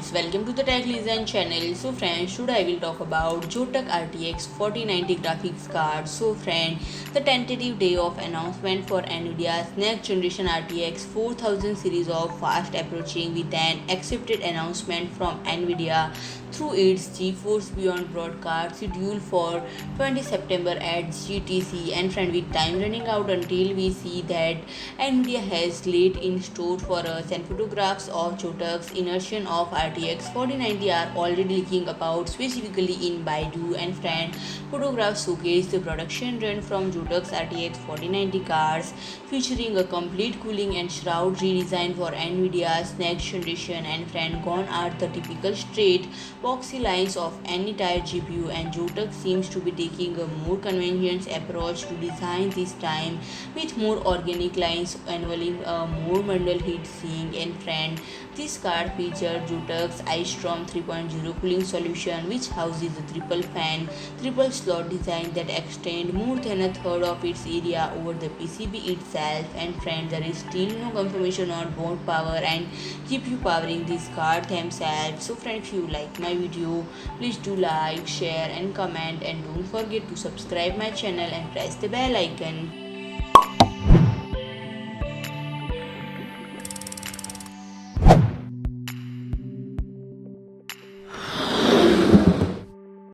friends, welcome to the Tech Design channel. So friends, today I will talk about ZOTAC RTX 4090 graphics card. So friend, the tentative day of announcement for NVIDIA's next generation RTX 4000 series of fast approaching with an accepted announcement from NVIDIA through its GeForce Beyond broadcast scheduled for 20 September at GTC. And friend, with time running out until we see that NVIDIA has laid in store for us, and photographs of ZOTAC'z insertion of RTX 4090 are already leaking about, specifically in Baidu. And friend, photographs showcase the production run from ZOTAC'z RTX 4090 cards, featuring a complete cooling and shroud redesign for NVIDIA's next generation. And friend, gone are the typical straight boxy lines of any tired GPU, and ZOTAC'z seems to be taking a more convenient approach to design this time, with more organic lines involving a more mundane heatsink. And friend, this card features ZOTAC'z IceStorm 3.0 cooling solution, which houses a triple fan, triple slot design that extend more than a third of its area over the PCB itself. And friend, there is still no confirmation on board power and GPU powering this card themselves. So friend, if you like my video, please do like, share and comment, and don't forget to subscribe my channel and press the bell icon.